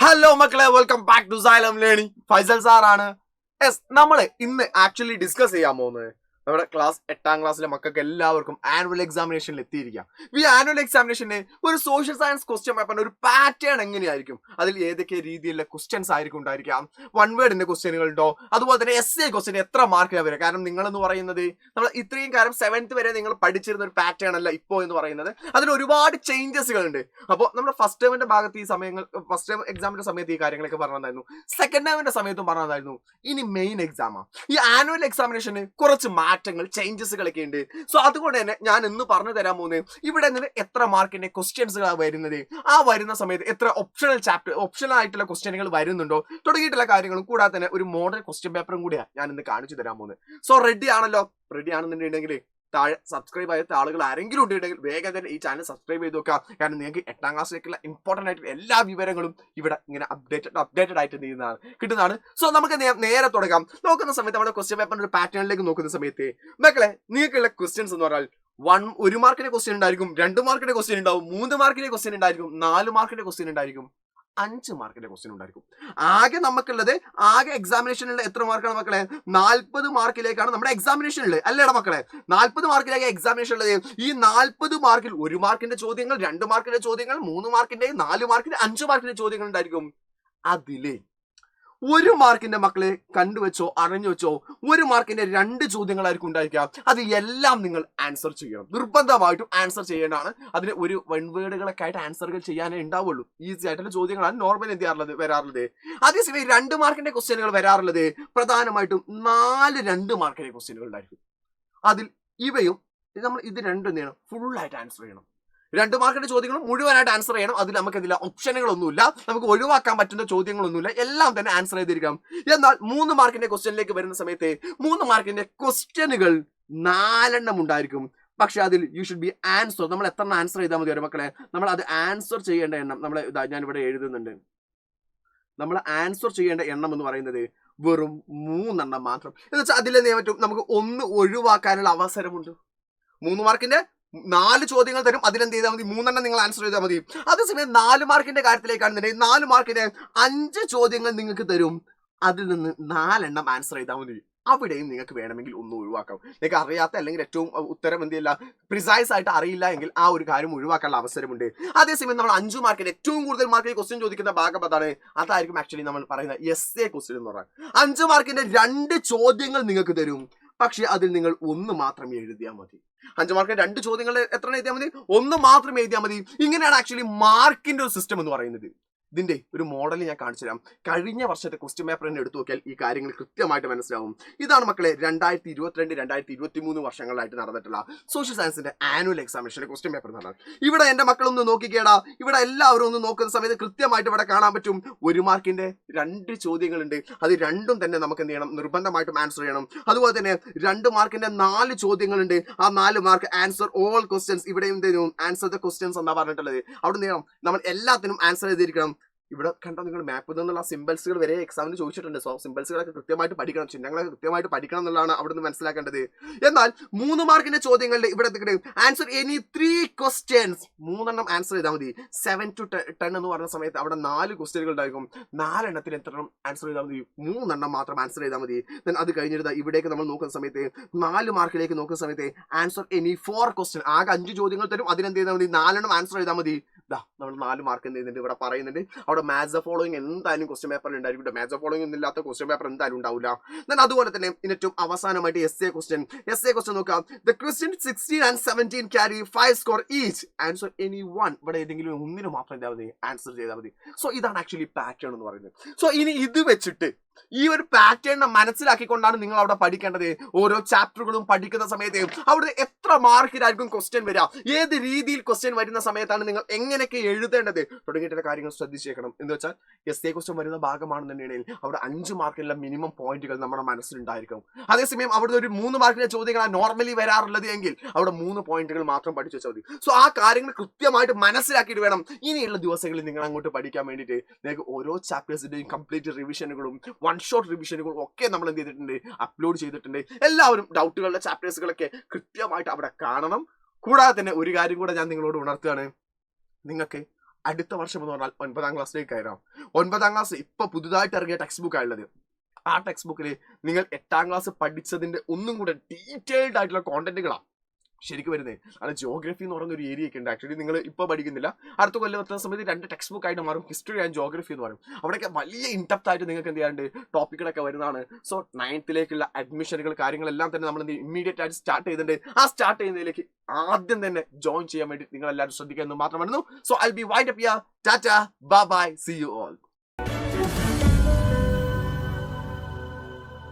Hello മക്കളെ, welcome back to Xylem learning. Faisal സാറാണ്. നമ്മൾ ഇന്ന് ആക്ച്വലി ഡിസ്കസ് ചെയ്യാൻ പോകുന്നത് നമ്മുടെ ക്ലാസ് 8ാം ക്ലാസ്സിലെ മക്കൾക്ക് എല്ലാവർക്കും ആനുവൽ എക്സാമിനേഷനിൽ എത്തിയിരിക്കാം. ഈ ആനുവൽ എക്സാമിനേഷന് ഒരു സോഷ്യൽ സയൻസ് ക്വസ്റ്റ്യൻ പേപ്പറിന്റെ ഒരു പാറ്റേൺ എങ്ങനെയായിരിക്കും, അതിൽ ഏതൊക്കെ രീതിയിലുള്ള ക്വസ്റ്റ്യൻസ് ആയിരിക്കും ഉണ്ടായിരിക്കാം, വൺ വേർഡിന്റെ ക്വസ്റ്റ്യനുകൾ ഉണ്ടോ, അതുപോലെ തന്നെ എസ് ക്വസ്റ്റ്യൻ എത്ര മാർക്കിലാണ് വരിക. കാരണം നിങ്ങളെന്ന് പറയുന്നത് നമ്മൾ ഇത്രയും കാലം 7th വരെ നിങ്ങൾ പഠിച്ചിരുന്ന ഒരു പാറ്റേൺ അല്ല ഇപ്പോൾ എന്ന് പറയുന്നത്. അതിൽ ഒരുപാട് ചേഞ്ചസുകൾ ഉണ്ട്. അപ്പോൾ നമ്മുടെ ഫസ്റ്റ് ടേമിന്റെ ഭാഗത്ത് ഈ സമയങ്ങൾ, ഫസ്റ്റ് ടേം എക്സാമിന്റെ സമയത്ത് ഈ കാര്യങ്ങളൊക്കെ പറഞ്ഞതായിരുന്നു, സെക്കൻഡ് ടേമിന്റെ സമയത്തും പറഞ്ഞതായിരുന്നു. ഇനി മെയിൻ എക്സാമാണ്. ഈ ആനുവൽ എക്സാമിനേഷന് കുറച്ച് മാറ്റങ്ങൾ, ചേഞ്ചസുകളൊക്കെ ഉണ്ട്. സോ അതുകൊണ്ട് തന്നെ ഞാൻ ഇന്ന് പറഞ്ഞു തരാൻ പോകുന്നത് ഇവിടെ നിന്ന് എത്ര മാർക്കിന്റെ ക്വസ്റ്റ്യൻസുകളാണ് വരുന്നത്, ആ വരുന്ന സമയത്ത് എത്ര ഓപ്ഷണൽ ആയിട്ടുള്ള ക്വസ്റ്റ്യനുകൾ വരുന്നുണ്ടോ തുടങ്ങിയിട്ടുള്ള കാര്യങ്ങളും കൂടാതെ തന്നെ ഒരു മോഡൽ ക്വസ്റ്റ്യൻ പേപ്പറും കൂടിയാണ് ഞാൻ ഇന്ന് കാണിച്ചു തരാൻ പോകുന്നത്. സോ റെഡി ആണല്ലോ? റെഡി ആണെന്നുണ്ടെങ്കിൽ താഴെ സബ്സ്ക്രൈബ് ചെയ്ത ആളുകൾ ആരെങ്കിലും ഉണ്ടെങ്കിൽ വേഗം തന്നെ ഈ ചാനൽ സബ്സ്ക്രൈബ് ചെയ്ത് നോക്കുക. കാരണം നിങ്ങൾക്ക് 8ാം ക്ലാസ്സിലേക്കുള്ള ഇമ്പോർട്ടന്റ് ആയിട്ടുള്ള എല്ലാ വിവരങ്ങളും ഇവിടെ ഇങ്ങനെ അപ്ഡേറ്റഡ് ആയിട്ട് കിട്ടുന്നതാണ്. സോ നമുക്ക് നേരെ തുടങ്ങാം. നോക്കുന്ന സമയത്ത് നമ്മുടെ ക്വസ്റ്റ്യൻ പേപ്പറിന്റെ ഒരു പാറ്റേണിലേക്ക് നോക്കുന്ന സമയത്ത് മക്കളെ, നിങ്ങൾക്കുള്ള ക്വസ്റ്റ്യൻസ് എന്ന് പറഞ്ഞാൽ 1 മാർക്കിന്റെ ക്വസ്റ്റ്യൻ ഉണ്ടായിരിക്കും, 2 മാർക്കിന്റെ ക്വസ്റ്റ്യൻ ഉണ്ടാവും, 3 മാർക്കിന്റെ ക്വസ്റ്റ്യൻ ഉണ്ടായിരിക്കും, 4 മാർക്കിന്റെ ക്വസ്റ്റ്യൻ ഉണ്ടായിരിക്കും, 5 മാർക്കിന്റെ ക്വസ്റ്റ്യൻ ഉണ്ടായിരിക്കും. ആകെ എക്സാമിനേഷനിലുള്ള എത്ര മാർക്കാണ് മക്കളെ? 40 മാർക്കിലേക്കാണ് നമ്മുടെ എക്സാമിനേഷൻ ഉള്ളത്, അല്ലേടാ മക്കളെ? 40 മാർക്കിലേക്ക് എക്സാമിനേഷൻ ഉള്ളത്. ഈ 40 മാർക്കിൽ 1 മാർക്കിന്റെ ചോദ്യങ്ങൾ, 2 മാർക്കിന്റെ ചോദ്യങ്ങൾ, 3 മാർക്കിന്റെ, 4 മാർക്കിന്റെ, 5 മാർക്കിന്റെ ചോദ്യങ്ങൾ ഉണ്ടായിരിക്കും. അതില് 1 മാർക്കിന്റെ മക്കളെ കണ്ടുവെച്ചോ, അറിഞ്ഞു വെച്ചോ, 1 മാർക്കിന്റെ 2 ചോദ്യങ്ങളായിരിക്കും ഉണ്ടായിരിക്കാം. അത് എല്ലാം നിങ്ങൾ ആൻസർ ചെയ്യണം, നിർബന്ധമായിട്ടും ആൻസർ ചെയ്യേണ്ടതാണ്. അതിന് ഒരു വൺ വേർഡുകളൊക്കെ ആയിട്ട് ആൻസറുകൾ ചെയ്യാനേ ഉണ്ടാവുള്ളൂ. ഈസി ആയിട്ടുള്ള ചോദ്യങ്ങളാണ് നോർമൽ വരാറുള്ളത്. അതേസമയം 2 മാർക്കിന്റെ ക്വസ്റ്റ്യനുകൾ വരാറുള്ളത് പ്രധാനമായിട്ടും 2 മാർക്കിന്റെ ക്വസ്റ്റ്യനുകൾ ഉണ്ടായിരിക്കും. അതിൽ ഇവയും ഇത് രണ്ടും എന്ത് ചെയ്യണം? ഫുൾ ആയിട്ട് ആൻസർ ചെയ്യണം. 2 മാർക്കിന്റെ ചോദ്യങ്ങളും മുഴുവനായിട്ട് ആൻസർ ചെയ്യണം. അതിൽ നമുക്ക് ഇതില്ല ഓപ്ഷനുകളൊന്നുമില്ല, നമുക്ക് ഒഴിവാക്കാൻ പറ്റുന്ന ചോദ്യങ്ങളൊന്നുമില്ല, എല്ലാം തന്നെ ആൻസർ ചെയ്തിരിക്കാം. എന്നാൽ 3 മാർക്കിന്റെ ക്വസ്റ്റ്യനിലേക്ക് വരുന്ന സമയത്ത് 3 മാർക്കിന്റെ ക്വസ്റ്റ്യനുകൾ 4 ഉണ്ടായിരിക്കും. പക്ഷെ അതിൽ യു ഷുഡ് ബി ആൻസർ. നമ്മൾ എത്ര ആൻസർ ചെയ്താൽ മതി മക്കളെ? നമ്മൾ അത് ആൻസർ ചെയ്യേണ്ട എണ്ണം ഞാനിവിടെ എഴുതുന്നുണ്ട്. നമ്മൾ ആൻസർ ചെയ്യേണ്ട എണ്ണം എന്ന് പറയുന്നത് വെറും 3 മാത്രം. എന്ന് വെച്ചാൽ അതിൽ പറ്റും നമുക്ക് 1 ഒഴിവാക്കാനുള്ള അവസരമുണ്ട്. 3 മാർക്കിന്റെ 4 ചോദ്യങ്ങൾ തരും, അതിലെന്ത് ചെയ്താൽ മതി? 3 നിങ്ങൾ ആൻസർ ചെയ്താൽ മതി. അതേസമയം 4 മാർക്കിന്റെ കാര്യത്തിലേക്കാണെന്നുണ്ടെങ്കിൽ 4 മാർക്കിന് 5 ചോദ്യങ്ങൾ നിങ്ങൾക്ക് തരും, അതിൽ നിന്ന് 4 ആൻസർ ചെയ്താൽ മതി. അവിടെയും നിങ്ങൾക്ക് വേണമെങ്കിൽ 1 ഒഴിവാക്കാം. നിങ്ങൾക്ക് അറിയാത്ത അല്ലെങ്കിൽ ഏറ്റവും ഉത്തരം എന്തില്ല പ്രിസൈസ് ആയിട്ട് അറിയില്ല എങ്കിൽ ആ ഒരു കാര്യം ഒഴിവാക്കാനുള്ള അവസരമുണ്ട്. അതേസമയം നമ്മൾ 5 മാർക്കിന് ഏറ്റവും കൂടുതൽ മാർക്കിൽ ക്വസ്റ്റ്യൻ ചോദിക്കുന്ന ഭാഗം അതാണ്. അതായിരിക്കും ആക്ച്വലി നമ്മൾ പറയുന്ന എസ് ക്വസ്റ്റ്യൻ എന്ന് പറഞ്ഞാൽ. 5 മാർക്കിന്റെ 2 ചോദ്യങ്ങൾ നിങ്ങൾക്ക് തരും, പക്ഷെ അതിൽ നിങ്ങൾ 1 മാത്രം എഴുതിയാൽ മതി. 5 മാർക്കിന് 2 ചോദ്യങ്ങൾ എത്ര എഴുതിയാൽ മതി? 1 മാത്രം എഴുതിയാൽ മതി. ഇങ്ങനെയാണ് ആക്ച്വലി മാർക്കിന്റെ ഒരു സിസ്റ്റം എന്ന് പറയുന്നത്. ഇതിന്റെ ഒരു മോഡൽ ഞാൻ കാണിച്ചു തരാം. കഴിഞ്ഞ വർഷത്തെ ക്വസ്റ്റ്യൻ പേപ്പർ തന്നെ എടുത്തു നോക്കിയാൽ ഈ കാര്യങ്ങൾ കൃത്യമായിട്ട് മനസ്സിലാവും. ഇതാണ് മക്കളെ 2022, 2023 വർഷങ്ങളായിട്ട് നടന്നിട്ടുള്ള സോഷ്യൽ സയൻസിന്റെ ആനുവൽ എക്സാമിനേഷന്റെ ക്വസ്റ്റ്യൻ പേപ്പർ എന്ന് പറഞ്ഞാൽ. ഇവിടെ എന്റെ മക്കളൊന്ന് നോക്കിക്കേടാ. ഇവിടെ എല്ലാവരും ഒന്ന് നോക്കുന്ന സമയത്ത് കൃത്യമായിട്ട് ഇവിടെ കാണാൻ പറ്റും 1 മാർക്കിന്റെ 2 ചോദ്യങ്ങളുണ്ട്. അത് രണ്ടും തന്നെ നമുക്ക് എന്ത് ചെയ്യണം? നിർബന്ധമായിട്ടും ആൻസർ ചെയ്യണം. അതുപോലെ തന്നെ 2 മാർക്കിന്റെ 4 ചോദ്യങ്ങളുണ്ട്. ആ 4 മാർക്ക് ആൻസർ ഓൾ ക്വസ്റ്റ്യൻസ്. ഇവിടെ എന്ത് ചെയ്യും? ആൻസർ ദ ക്വസ്റ്റ്യൻസ് എന്താ പറഞ്ഞിട്ടുള്ളത്. അവിടെ ചെയ്യണം നമ്മൾ എല്ലാത്തിനും ആൻസർ ചെയ്തിരിക്കണം. ഇവിടെ കണ്ടോ നിങ്ങൾ മാപ്പിൽ നിന്നുള്ള സിമ്പിൾസുകൾ വരെ എക്സാമിന് ചോദിച്ചിട്ടുണ്ട്. സോ സിമ്പിൾസുകളൊക്കെ കൃത്യമായിട്ട് പഠിക്കണം, ചിഹ്നങ്ങളൊക്കെ കൃത്യമായിട്ട് പഠിക്കണം എന്നുള്ളതാണ് അവിടെ നിന്ന് മനസ്സിലാക്കേണ്ടത്. എന്നാൽ 3 മാർക്കിന്റെ ചോദ്യങ്ങളുടെ ഇവിടെ ആൻസർ എനി 3 ക്വസ്റ്റ്യൻസ് 3 ആൻസർ ചെയ്താൽ മതി. 7 to 10 എന്ന് പറഞ്ഞ സമയത്ത് അവിടെ 4 ക്വസ്റ്റ്യനുകൾ ഉണ്ടായിരിക്കും. 4 എത്ര ആൻസർ ചെയ്താൽ മതി? 3 മാത്രം ആൻസർ ചെയ്താൽ മതി. അത് കഴിഞ്ഞിട്ട് ഇവിടേക്ക് നമ്മൾ നോക്കുന്ന സമയത്ത് 4 മാർക്കിലേക്ക് നോക്കുന്ന സമയത്ത് ആൻസർ എനി 4 ക്വസ്റ്റ്യൻ. ആകെ 5 ചോദ്യങ്ങൾ തരും, അതിനെന്ത് ചെയ്താൽ മതി? 4 ആൻസർ ചെയ്താൽ മതി. നമ്മൾ 4 മാർക്ക് എന്ത് ചെയ്യുന്നുണ്ട് ഇവിടെ പറയുന്നുണ്ട്. അവിടെ മാത്സ് ദ ഫോളോയിങ് എന്തായാലും ക്വസ്റ്റ്യൻ പേപ്പറിൽ ഉണ്ടായിരിക്കും. മാത്സ് ദ ഫോളോയിങ് ഒന്നില്ലാത്ത ക്വസ്റ്റ്യൻ പേപ്പർ എന്തായാലും ഉണ്ടാവില്ല. അതുപോലെ തന്നെ ഏറ്റവും അവസാനമായിട്ട് എസ് എ ക്വസ്റ്റ്യൻ നോക്കാം. The question 16 and 17 carry 5 score each. Answer any 1. ഇവിടെ ഏതെങ്കിലും 1 മാത്രം എന്താ മതി? ആൻസർ ചെയ്താൽ മതി. സോ ഇതാണ് ആക്ച്വലി പാറ്റേൺ എന്ന് പറയുന്നത്. സോ ഇനി ഇത് വെച്ചിട്ട് ഈ ഒരു പാറ്റേൺ മനസ്സിലാക്കിക്കൊണ്ടാണ് നിങ്ങൾ അവിടെ പഠിക്കേണ്ടത്. ഓരോ ചാപ്റ്ററുകളും പഠിക്കുന്ന സമയത്ത് അവിടെ എത്ര മാർക്കിലായിരിക്കും ക്വസ്റ്റ്യൻ വരിക, ഏത് രീതിയിൽ ക്വസ്റ്റ്യൻ വരുന്ന സമയത്താണ് നിങ്ങൾ എങ്ങനെയൊക്കെ എഴുതേണ്ടത് തുടങ്ങിയിട്ടുള്ള കാര്യങ്ങൾ ശ്രദ്ധിച്ചേക്കണം. എന്ന് വെച്ചാൽ എസ് എ ക്വസ്റ്റ്യൻ വരുന്ന ഭാഗമാണെന്നുണ്ടെങ്കിൽ അവിടെ 5 മാർക്കിലുള്ള മിനിമം പോയിന്റുകൾ നമ്മുടെ മനസ്സിലുണ്ടായിരിക്കും. അതേസമയം അവിടെ ഒരു 3 മാർക്കിന്റെ ചോദ്യങ്ങളാണ് നോർമലി വരാറുള്ളത് എങ്കിൽ അവിടെ 3 പോയിന്റുകൾ മാത്രം പഠിച്ചു വെച്ചാൽ മതി. സോ ആ കാര്യങ്ങൾ കൃത്യമായിട്ട് മനസ്സിലാക്കിയിട്ട് വേണം ഇനിയുള്ള ദിവസങ്ങളിൽ നിങ്ങൾ അങ്ങോട്ട് പഠിക്കാൻ വേണ്ടിയിട്ട്. നിങ്ങൾക്ക് ഓരോ ചാപ്റ്റേഴ്സിന്റെയും കംപ്ലീറ്റ് റിവിഷനുകളും 1 ഷോട്ട് റിവിഷനുകളും ഒക്കെ നമ്മൾ എന്ത് ചെയ്തിട്ടുണ്ട്? അപ്ലോഡ് ചെയ്തിട്ടുണ്ട്. എല്ലാവരും ഡൗട്ടുകളുടെ ചാപ്റ്റേഴ്സുകളൊക്കെ കൃത്യമായിട്ട് അവിടെ കാണണം. കൂടാതെ തന്നെ ഒരു കാര്യം കൂടെ ഞാൻ നിങ്ങളോട് ഉണർത്തുകയാണ്. നിങ്ങൾക്ക് അടുത്ത വർഷം എന്ന് പറഞ്ഞാൽ 9ാം ക്ലാസ്സിലേക്ക് കയറാം. 9ാം ക്ലാസ് ഇപ്പൊ പുതുതായിട്ട് ഇറങ്ങിയ ടെക്സ്റ്റ് ബുക്ക് ആയുള്ളത്. ആ ടെക്സ്റ്റ് ബുക്കിൽ നിങ്ങൾ 8ാം ക്ലാസ് പഠിച്ചതിന്റെ ഒന്നും കൂടെ ഡീറ്റെയിൽഡ് ആയിട്ടുള്ള കോണ്ടന്റുകളാണ് ശരിക്കും വരുന്നത്. അത് ജോഗ്രഫി എന്ന് പറയുന്ന ഒരു ഏരിയ ഒക്കെ ഉണ്ട്. ആക്ച്വലി നിങ്ങൾ ഇപ്പോൾ പഠിക്കുന്നില്ല, അടുത്ത കൊല്ലം എത്തുന്ന സമയത്ത് 2 ടെക്സ്റ്റ് ബുക്ക് ആയിട്ട് മാറും, ഹിസ്റ്ററി ആൻഡ് ജോഗ്രഫി എന്ന് പറയും. അവിടെയൊക്കെ വലിയ ഇൻഡെപ്ത് ആയിട്ട് നിങ്ങൾക്ക് എന്ത് ചെയ്യാണ്ട് ടോപ്പിക്കുകളൊക്കെ വരുന്നതാണ്. സോ 9th അഡ്മിഷനുകൾ കാര്യങ്ങളെല്ലാം തന്നെ നമ്മൾ ഇമ്മീഡിയറ്റ് ആയിട്ട് സ്റ്റാർട്ട് ചെയ്തിട്ടുണ്ട്. ആ സ്റ്റാർട്ട് ചെയ്യുന്നതിലേക്ക് ആദ്യം തന്നെ ജോയിൻ ചെയ്യാൻ വേണ്ടി നിങ്ങൾ എല്ലാവരും ശ്രദ്ധിക്കുക എന്ന് മാത്രം വരുന്നു. So I be wind up here. Tata, bye bye, see you all.